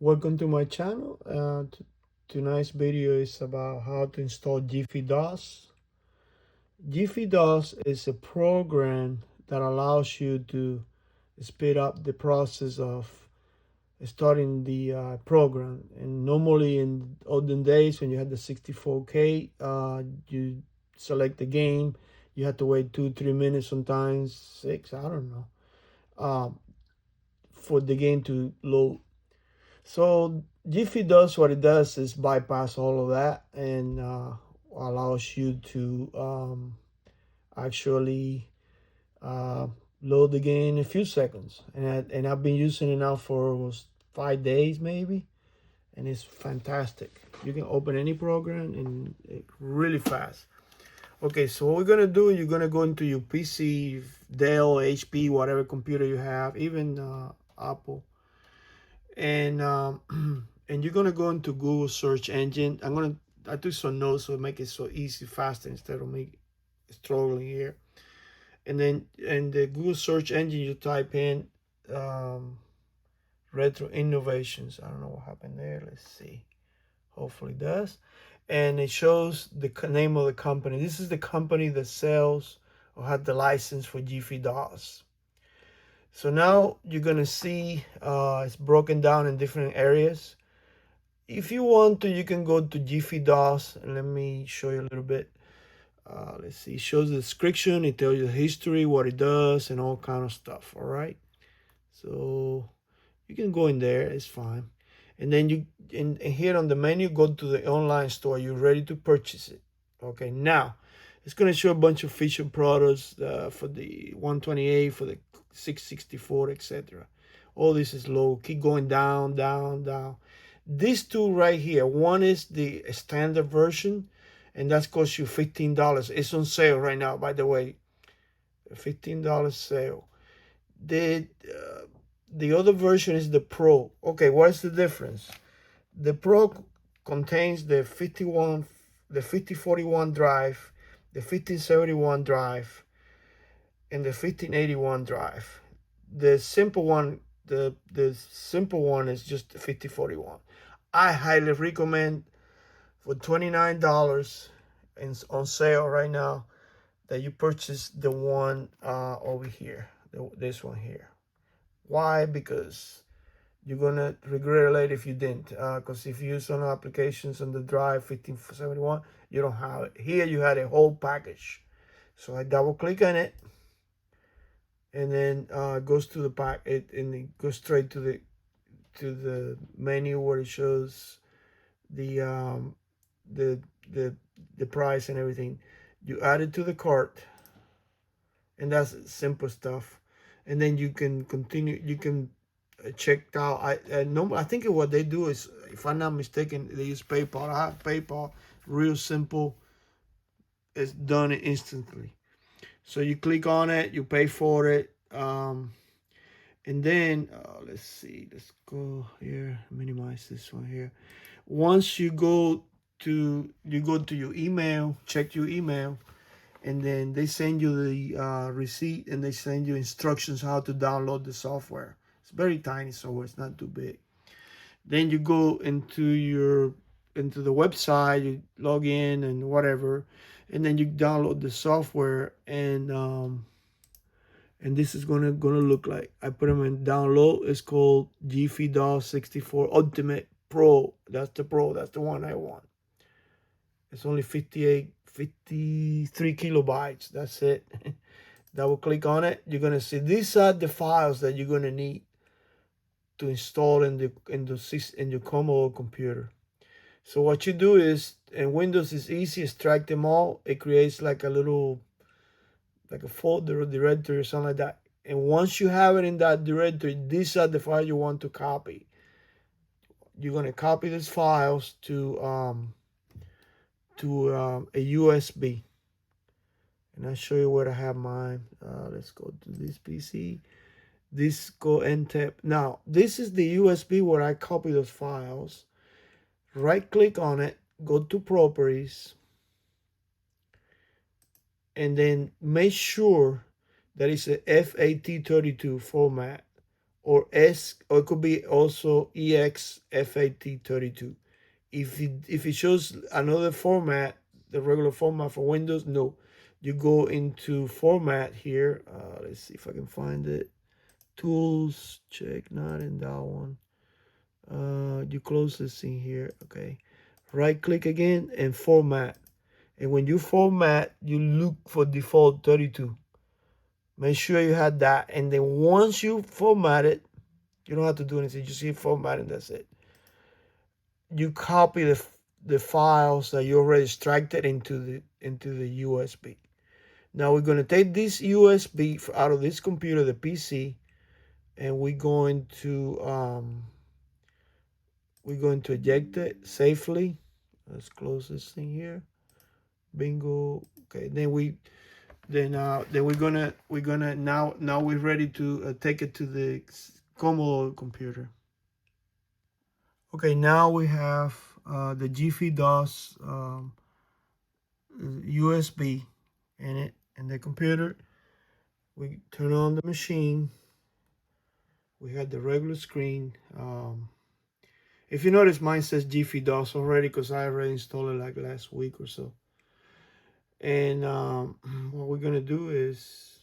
Welcome to my channel. Tonight's video is about how to install JiffyDOS. JiffyDOS is a program that allows you to speed up the process of starting the program. And normally in olden days when you had the 64K, you select the game, you had to wait 2-3 minutes, sometimes six, I don't know, for the game to load. So Jiffy does what it does is bypass all of that and allows you to actually uh, load the game in a few seconds. And I've been using it now for almost 5 days maybe, and it's fantastic. You can open any program and really fast. Okay, so what we're gonna do, you're gonna go into your PC, Dell, HP, whatever computer you have, even Apple, and and you're gonna go into Google search engine. I took some notes so make it so easy, faster instead of me struggling here. And then in the Google search engine, you type in um, retro innovations. I don't know what happened there. Let's see. Hopefully it does. And it shows the name of the company. This is the company that sells or had the license for JiffyDOS. So now you're gonna see it's broken down in different areas. If you want to, you can go to JiffyDOS and let me show you a little bit. Let's see, it shows the description, it tells you the history, what it does, and all kind of stuff. All right, so you can go in there, it's fine. And then you and here on the menu, go to the online store. You're ready to purchase it. Okay, now it's gonna show a bunch of featured products for the 128, for the 664, etc. All this is low. Keep going down, down, down. These two right here, one is the standard version, and that's cost you $15. It's on sale right now, by the way. $15 sale. The other version is the Pro. Okay, what's the difference? The Pro contains the 5041 drive, the 1571 drive, and the 1581 drive. The simple one, the simple one is just the 5041. I highly recommend for $29 on sale right now that you purchase the one over here, this one here. Why? Because you're gonna regret it later if you didn't. Because if you use some applications on the drive 1571, you don't have it. Here you had a whole package. So I double click on it, and then it goes to the pack. And it goes straight to the menu where it shows the the the the price and everything. You add it to the cart, and that's simple stuff. And then you can continue. You can check out. I think what they do is, if I'm not mistaken, they use PayPal. I have PayPal. Real simple. It's done instantly. So you click on it. You pay for it. And then let's see. Let's go here. Minimize this one here. Once you go to your email, check your email, and then they send you the receipt, and they send you instructions how to download the software. It's very tiny software, it's not too big. Then you go into the website, you log in and whatever, and then you download the software, and this is gonna look like, I put them in download. It's called JiffyDOS 64 Ultimate Pro. That's the Pro. That's the one I want. It's only 53 kilobytes. That's it. Double click on it. You're gonna see these are the files that you're gonna need to install in your Commodore computer. So what you do is, in Windows is easy, extract them all. It creates like a little, like a folder or directory or something like that. And once you have it in that directory, these are the files you want to copy. You're gonna copy these files to a USB. And I'll show you where I have mine. Let's go to this PC. This go and tap. Now, this is the USB where I copy those files. Right click on it, go to properties, and then make sure that it's a FAT32 format or S, or it could be also EXFAT32. If it shows another format, the regular format for Windows, no. You go into format here. Let's see if I can find it. Tools, check, not in that one. You close this thing here. Okay. Right click again and format. And when you format, you look for default 32. Make sure you had that. And then once you format it, you don't have to do anything. You see format and that's it. You copy the files that you already extracted into the USB. Now we're going to take this USB out of this computer, the PC, and we're going to eject it safely. Let's close this thing here. Bingo. Okay. Then we're gonna now we're ready to take it to the Commodore computer. Okay. Now we have the JiffyDOS USB in it in the computer. We turn on the machine. We had the regular screen. If you notice, mine says JiffyDOS already because I already installed it like last week or so. And what we're gonna do is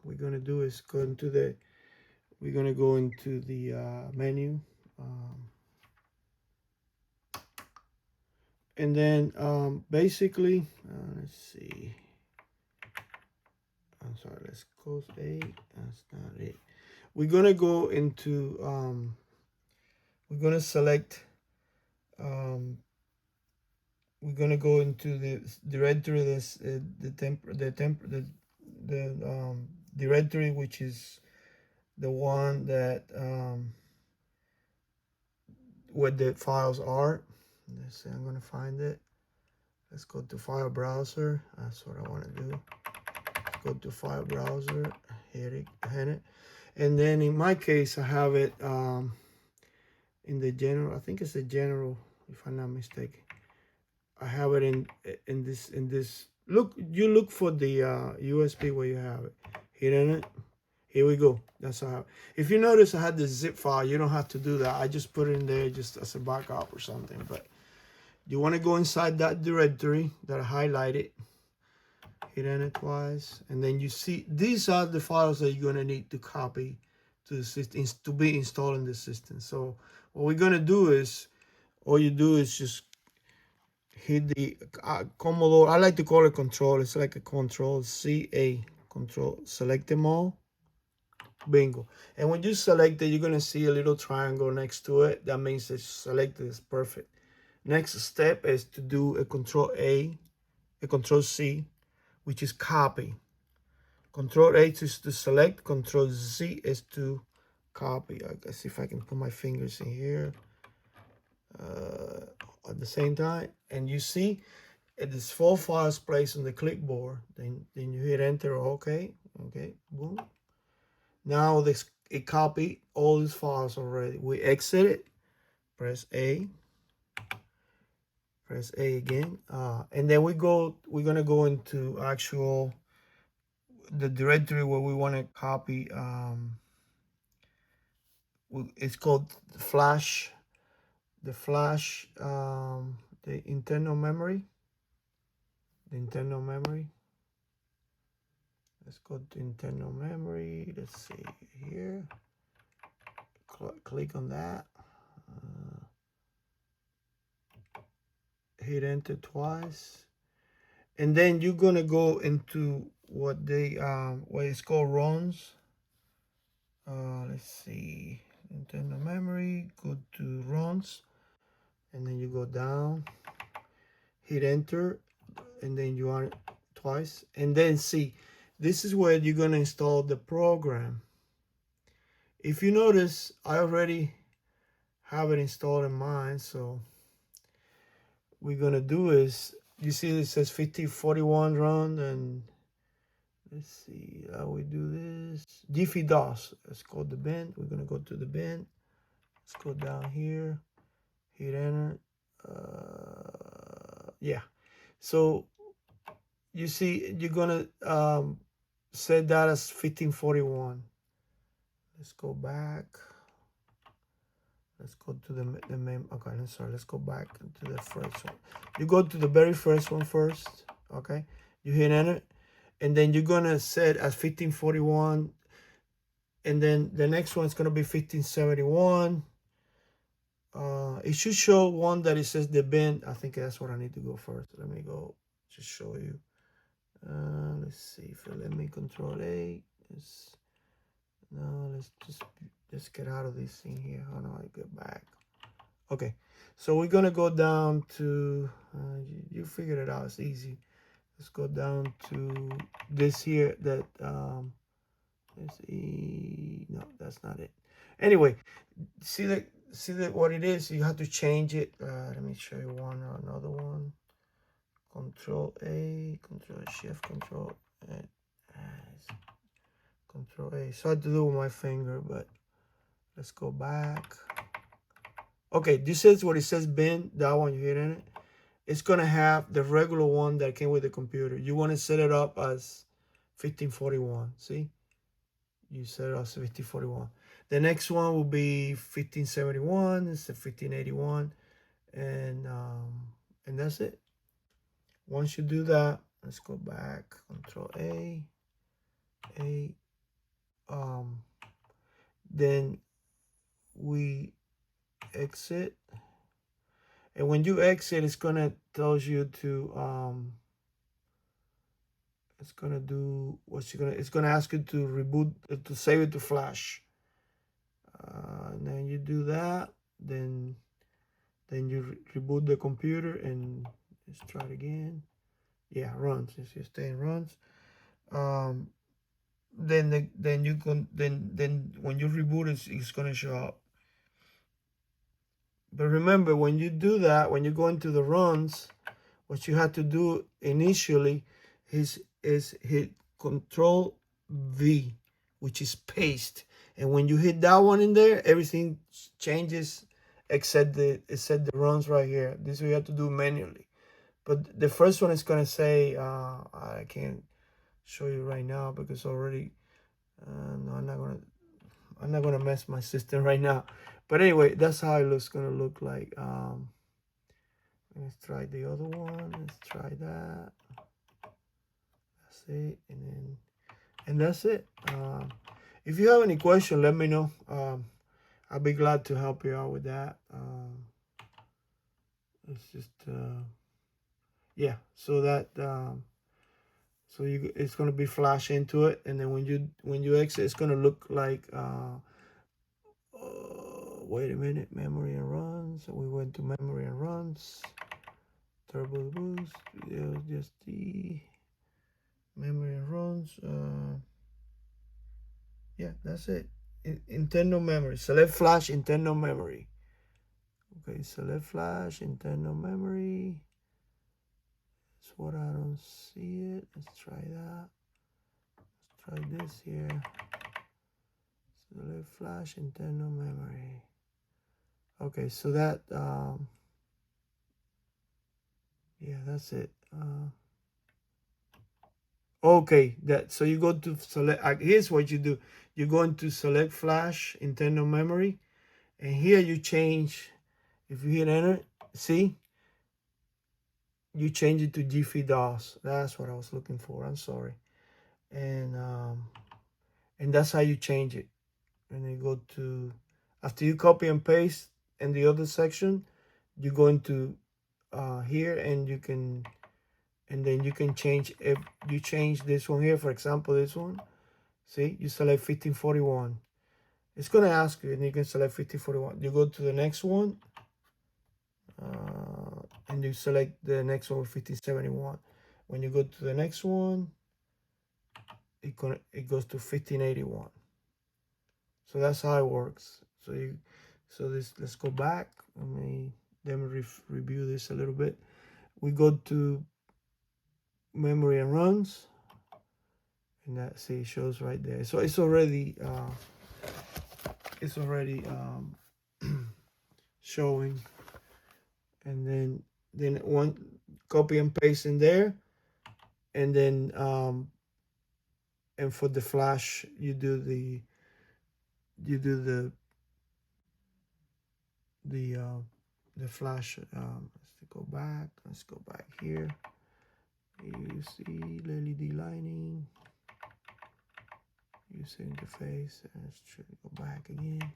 go into the menu, and then basically let's see. I'm sorry. Let's close A. That's not it. We're gonna go into we're gonna select we're gonna go into the directory, the directory, which is the one that where the files are. Let's see, I'm gonna find it. Let's go to file browser. That's what I want to do. Let's go to file browser, hit it, and then in my case I have it in the general. I think it's the general, if I'm not mistaken. I have it in this. Look, you look for the USB where you have it. Hit in it. Here we go. That's how. If you notice, I had the zip file. You don't have to do that. I just put it in there just as a backup or something. But you want to go inside that directory that I highlighted. Hit enter twice, and then you see these are the files that you're gonna need to copy to the system to be installed in the system. So what we're gonna do is, all you do is just hit the Commodore. I like to call it control. It's like a control CA control. Select them all. Bingo. And when you select it, you're gonna see a little triangle next to it. That means it's selected. It's perfect. Next step is to do a control A, a control C, which is copy. Control A is to select. Control Z is to copy. I guess if I can put my fingers in here at the same time, and you see there's 4 files placed on the clipboard. Then you hit enter. Okay, boom. Now it copied all these files already. We exit it. Press A. Press A again, and then we're gonna go into the directory where we want to copy. It's called flash. The flash, the internal memory. The internal memory. Let's go to internal memory. Let's see here. Click on that. Hit enter twice, and then you're gonna go into what it's called ROMs. Let's see, internal memory. Go to ROMs, and then you go down. Hit enter, and then you want it twice, and then see. This is where you're gonna install the program. If you notice, I already have it installed in mine, so we're gonna do is, you see it says 5041 run, and let's see how we do this. JiffyDOS. Let's go to the bin. We're gonna go to the bin. Let's go down here. Hit enter. Yeah. So you see, you're gonna set that as 1541. Let's go back. Let's go to the main. Okay, I'm sorry. Let's go back to the first one. You go to the very first one first. Okay, you hit enter, and then you're gonna set as 1541, and then the next one's gonna be 1571. It should show one that it says the bin. I think that's what I need to go first. Let me go just show you. Let's see if it let me Control A. No, let's get out of this thing here. How do I get back? Okay, so we're gonna go down to you figured it out. It's easy. Let's go down to this here. That no, that's not it. Anyway, see that what it is. You have to change it. Let me show you another one. Control A, Control Shift, Control A. Control A. So I have to do with my finger, but let's go back. Okay, this is what it says bin. That one you hit in it. It's gonna have the regular one that came with the computer. You want to set it up as 1541. See, you set it up as 1541. The next one will be 1571. It's a 1581, and that's it. Once you do that, let's go back. Control A. Then we exit, and when you exit, it's gonna tells you to it's gonna do what's it's gonna ask you to reboot, to save it to flash, and then you do that, then you reboot the computer, and let's try it again. Yeah, runs. If you stay in runs, then you can then when you reboot it's gonna show up. But remember, when you do that, when you go into the runs, what you have to do initially is hit Control V, which is paste. And when you hit that one in there, everything changes except the runs right here. This we have to do manually. But the first one is gonna say I can't show you right now because already no, I'm not gonna mess my system right now. But anyway, that's how it looks gonna look like. Let's try the other one. Let's try that. That's it, and that's it. If you have any question, let me know. I'll be glad to help you out with that. It's just yeah. So that so it's gonna be flash into it, and then when you exit, it's gonna look like wait a minute, memory and runs. So we went to memory and runs. Turbo boost. Yeah, just the memory and runs. Yeah, that's it. Internal memory. Select flash internal memory. Okay, select flash internal memory. That's what I don't see it. Let's try that. Let's try this here. Select flash internal memory. Okay, so that yeah, that's it. Okay, that so you go to select. Here's what you do. You go into select flash internal memory, and here you change. If you hit enter, see, you change it to JiffyDOS. That's what I was looking for. I'm sorry, and that's how you change it. And you go to after you copy and paste in the other section, you go into here, and you can. And then you can change, if you change this one here, for example, this one, see, you select 1541. It's going to ask you, and you can select 1541. You go to the next one, and you select the next one with 1571. When you go to the next one, it goes to 1581. So that's how it works. So let's go back. Let me review this a little bit. We go to memory and runs, and that see shows right there. So it's already showing, and then one copy and paste in there, and then and for the flash you do you do the flash. Let's go back here. You see the LED lining. User interface. Let's try to go back again.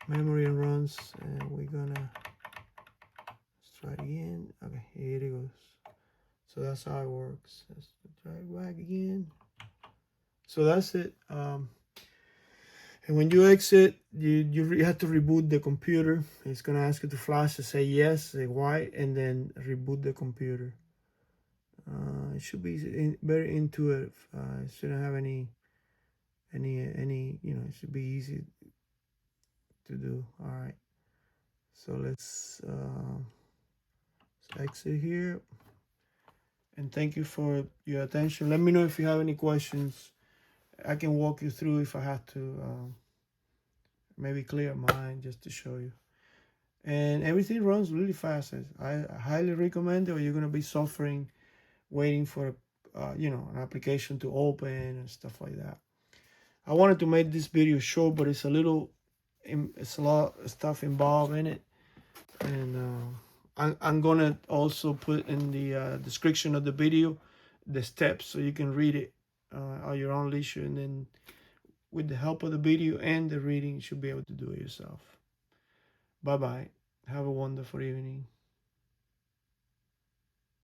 Memory and runs, and we're gonna let's try it again. Okay, here it goes. So that's how it works. Let's try it back again. So that's it. And when you exit, you have to reboot the computer. It's gonna ask you to flash to say yes, say why, and then reboot the computer. It should be very intuitive. It shouldn't have any, you know, it should be easy to do. All right. So let's exit here. And thank you for your attention. Let me know if you have any questions. I can walk you through if I have to. Maybe clear mine just to show you. And everything runs really fast. I highly recommend it, or you're gonna be suffering waiting for you know, an application to open and stuff like that. I wanted to make this video short, but it's a little, it's a lot of stuff involved in it, and I'm gonna also put in the description of the video the steps so you can read it at your own leisure, and then with the help of the video and the reading, you should be able to do it yourself. Bye bye. Have a wonderful evening.